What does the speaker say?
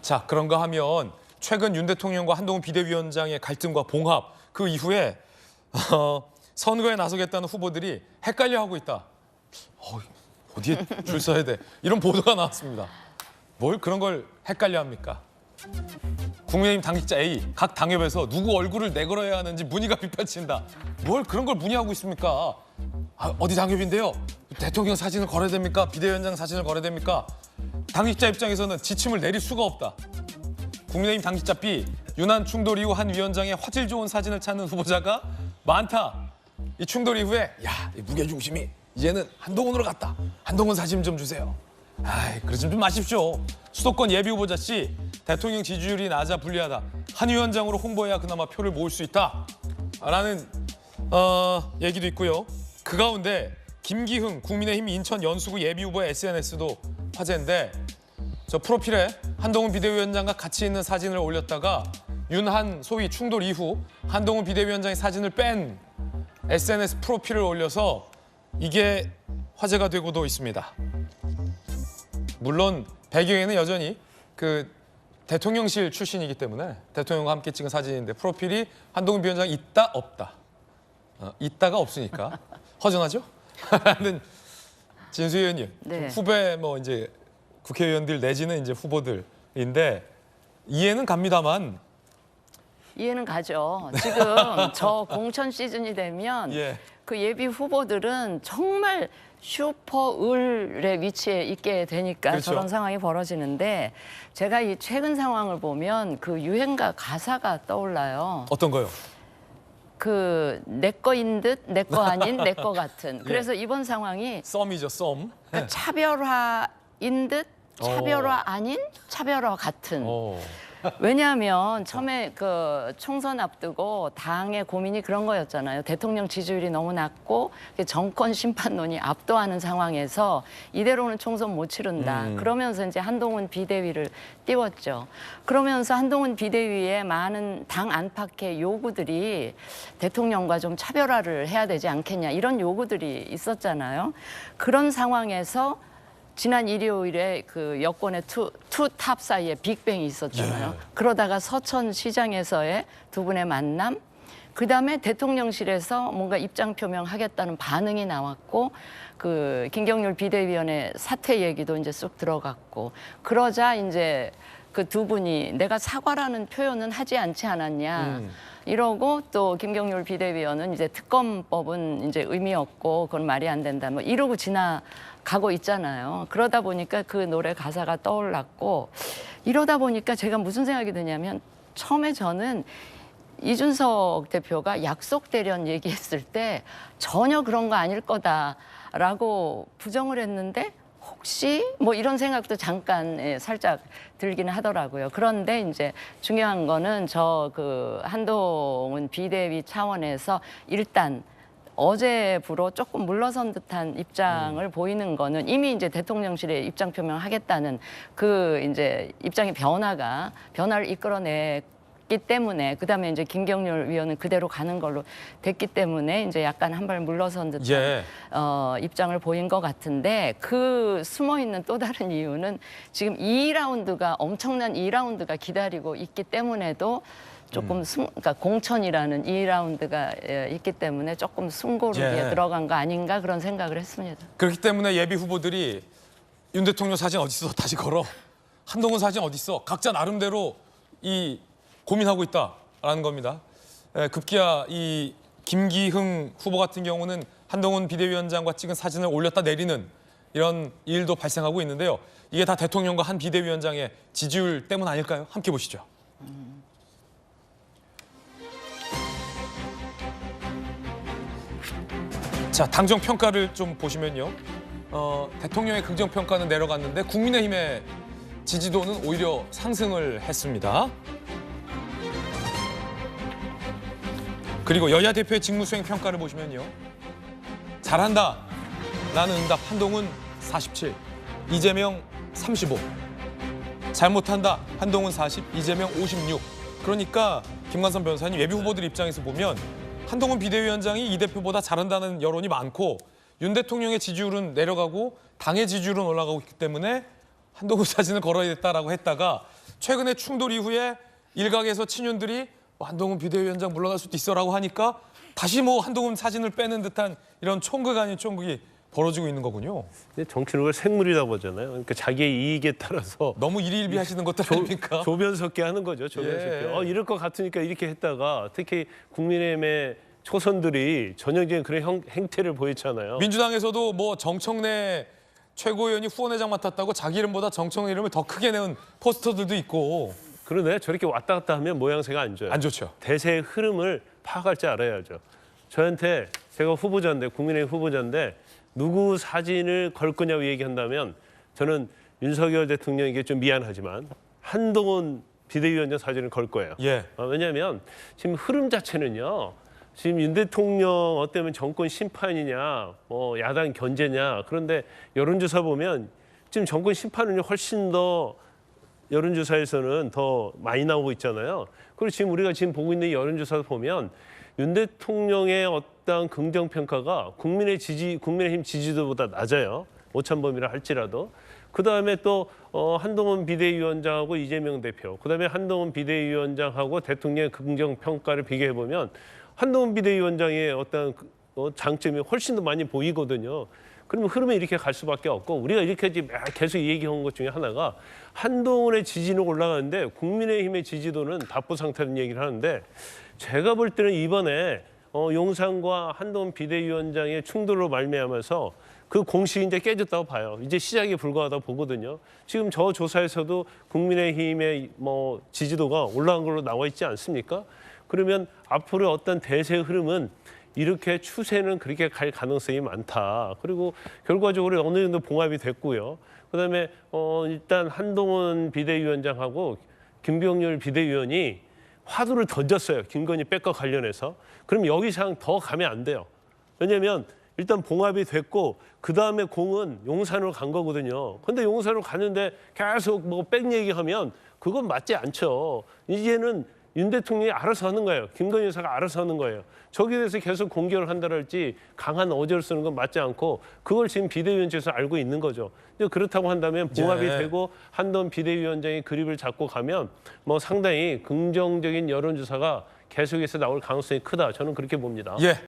자, 그런가 하면 최근 윤 대통령과 한동훈 비대위원장의 갈등과 봉합, 그 이후에 선거에 나서겠다는 후보들이 헷갈려하고 있다. 어디에 줄 서야 돼? 이런 보도가 나왔습니다. 뭘 그런 걸 헷갈려합니까? 국민의힘 당직자 A, 각 당협에서 누구 얼굴을 내걸어야 하는지 문의가 빗발친다. 뭘 그런 걸 문의하고 있습니까? 어디 당협인데요? 대통령 사진을 걸어야 됩니까? 비대위원장 사진을 걸어야 됩니까? 당직자 입장에서는 지침을 내릴 수가 없다. 국민의힘 당직자 B, 유난 충돌 이후 한 위원장의 화질 좋은 사진을 찾는 후보자가 많다. 이 충돌 이후에 이 무게중심이 이제는 한동훈으로 갔다. 한동훈 사진 좀 주세요. 그러지 좀 마십시오. 수도권 예비 후보자 C, 대통령 지지율이 낮아 불리하다. 한 위원장으로 홍보해야 그나마 표를 모을 수 있다. 라는 얘기도 있고요. 그 가운데 김기흥 국민의힘 인천 연수구 예비 후보의 SNS도 화제인데 저 프로필에 한동훈 비대위원장과 같이 있는 사진을 올렸다가 윤한 소위 충돌 이후 한동훈 비대위원장의 사진을 뺀 SNS 프로필을 올려서 이게 화제가 되고도 있습니다. 물론 배경에는 여전히 그 대통령실 출신이기 때문에 대통령과 함께 찍은 사진인데 프로필이 한동훈 비대위원장이 있다 없다. 있다가 없으니까 허전하죠? 하는 진수 의원님, 네. 후배 이제 국회의원들 내지는 이제 후보들인데 이해는 갑니다만 이해는 가죠. 지금 저 공천 시즌이 되면 그 예비 후보들은 정말 슈퍼을의 위치에 있게 되니까 그렇죠. 저런 상황이 벌어지는데 제가 이 최근 상황을 보면 그 유행가 가사가 떠올라요. 어떤 거요? 그 내 거인 듯 내 거 아닌 내 거 같은. 그래서 이번 상황이 썸이죠, 썸. 그러니까 차별화인 듯 차별화 아닌 차별화 같은. 왜냐하면 처음에 그 총선 앞두고 당의 고민이 그런 거였잖아요. 대통령 지지율이 너무 낮고 정권 심판론이 압도하는 상황에서 이대로는 총선 못 치른다. 그러면서 이제 한동훈 비대위를 띄웠죠. 그러면서 한동훈 비대위의 많은 당 안팎의 요구들이 대통령과 좀 차별화를 해야 되지 않겠냐 이런 요구들이 있었잖아요. 그런 상황에서 지난 일요일에 그 여권의 투탑 사이에 빅뱅이 있었잖아요. 그러다가 서천시장에서의 두 분의 만남, 그다음에 대통령실에서 뭔가 입장 표명하겠다는 반응이 나왔고, 그 김경률 비대위원회 사퇴 얘기도 이제 쑥 들어갔고, 그러자 이제 그 두 분이 내가 사과라는 표현은 하지 않지 않았냐. 이러고 또 김경률 비대위원은 이제 특검법은 이제 의미 없고 그건 말이 안 된다. 뭐 이러고 지나가고 있잖아요. 그러다 보니까 그 노래 가사가 떠올랐고 이러다 보니까 제가 무슨 생각이 드냐면 처음에 저는 이준석 대표가 약속 대련 얘기했을 때 전혀 그런 거 아닐 거다라고 부정을 했는데 혹시 뭐 이런 생각도 잠깐 살짝 들기는 하더라고요. 그런데 이제 중요한 거는 저 그 한동훈 비대위 차원에서 일단 어제부로 조금 물러선 듯한 입장을 보이는 거는 이미 이제 대통령실에 입장 표명하겠다는 그 이제 입장의 변화를 이끌어냈기 때문에 그다음에 이제 김경률 위원은 그대로 가는 걸로 됐기 때문에 이제 약간 한 발 물러선 듯한 입장을 보인 것 같은데 그 숨어 있는 또 다른 이유는 지금 2라운드가 엄청난 2라운드가 기다리고 있기 때문에도 조금 그러니까 공천이라는 2라운드가 있기 때문에 조금 숨고르기에 들어간 거 아닌가 그런 생각을 했습니다. 그렇기 때문에 예비 후보들이 윤 대통령 사진 어디 있어? 다시 걸어. 한동훈 사진 어디 있어? 각자 나름대로 이 고민하고 있다라는 겁니다. 급기야 이 김기흥 후보 같은 경우는 한동훈 비대위원장과 찍은 사진을 올렸다 내리는 이런 일도 발생하고 있는데요. 이게 다 대통령과 한 비대위원장의 지지율 때문 아닐까요? 함께 보시죠. 자, 당정 평가를 좀 보시면요. 대통령의 긍정 평가는 내려갔는데 국민의힘의 지지도는 오히려 상승을 했습니다. 그리고 여야 대표의 직무수행 평가를 보시면요. 잘한다. 라는 응답 한동훈 47, 이재명 35. 잘못한다. 한동훈 40, 이재명 56. 그러니까 김관선 변호사님 예비 후보들 입장에서 보면 한동훈 비대위원장이 이 대표보다 잘한다는 여론이 많고 윤 대통령의 지지율은 내려가고 당의 지지율은 올라가고 있기 때문에 한동훈 사진을 걸어야겠다라고 했다가 최근에 충돌 이후에 일각에서 친윤들이 한동훈 비대위원장 물러날 수도 있어라고 하니까 다시 뭐 한동훈 사진을 빼는 듯한 이런 총극 아닌 총극이 벌어지고 있는 거군요. 근데 정치는 걸 생물이라고 보잖아요. 그러니까 자기의 이익에 따라서 너무 일희일비 하시는 것들 아닙니까? 조변 섞기 하는 거죠. 조변 예. 섞기. 이럴 것 같으니까 이렇게 했다가 특히 국민의힘의 초선들이 전형적인 그런 행태를 보였잖아요. 민주당에서도 뭐 정청래 최고위원이 후원회장 맡았다고 자기 이름보다 정청래 이름을 더 크게 내은 포스터들도 있고. 그러네. 저렇게 왔다 갔다 하면 모양새가 안 좋아요. 안 좋죠. 대세의 흐름을 파악할 줄 알아야죠. 저한테 제가 후보자인데 국민의힘 후보자인데 누구 사진을 걸 거냐고 얘기한다면 저는 윤석열 대통령에게 좀 미안하지만 한동훈 비대위원장 사진을 걸 거예요. 예. 왜냐하면 지금 흐름 자체는요. 지금 윤 대통령 어때면 정권 심판이냐, 뭐 야당 견제냐. 그런데 여론조사 보면 지금 정권 심판은 훨씬 더 여론조사에서는 더 많이 나오고 있잖아요. 그리고 지금 우리가 지금 보고 있는 여론조사 보면 윤 대통령의 어떤 긍정평가가 국민의힘 지지도보다 낮아요. 오찬범위라 할지라도. 그다음에 또 한동훈 비대위원장하고 이재명 대표, 그다음에 한동훈 비대위원장하고 대통령의 긍정평가를 비교해보면 한동훈 비대위원장의 어떤 장점이 훨씬 더 많이 보이거든요. 그러면 흐름이 이렇게 갈 수밖에 없고 우리가 이렇게 계속 얘기한 것 중에 하나가 한동훈의 지지는 올라가는데 국민의힘의 지지도는 답보 상태라는 얘기를 하는데 제가 볼 때는 이번에 용산과 한동훈 비대위원장의 충돌로 말미암아서 그 공식이 이제 깨졌다고 봐요. 이제 시작에 불과하다고 보거든요. 지금 저 조사에서도 국민의힘의 뭐 지지도가 올라간 걸로 나와 있지 않습니까? 그러면 앞으로 어떤 대세 흐름은 이렇게 추세는 그렇게 갈 가능성이 많다. 그리고 결과적으로 어느 정도 봉합이 됐고요. 그다음에 일단 한동훈 비대위원장하고 김병률 비대위원이 화두를 던졌어요. 김건희 백과 관련해서. 그럼 여기 이상 더 가면 안 돼요. 왜냐하면 일단 봉합이 됐고 그다음에 공은 용산으로 간 거거든요. 근데 용산으로 가는데 계속 뭐 백 얘기하면 그건 맞지 않죠. 이제는 윤 대통령이 알아서 하는 거예요. 김건희 여사가 알아서 하는 거예요. 저기에 대해서 계속 공격을 한다랄지 강한 어조를 쓰는 건 맞지 않고 그걸 지금 비대위원장에서 알고 있는 거죠. 그렇다고 한다면 봉합이 예. 되고 한동훈 비대위원장이 그립을 잡고 가면 뭐 상당히 긍정적인 여론조사가 계속해서 나올 가능성이 크다. 저는 그렇게 봅니다. 예.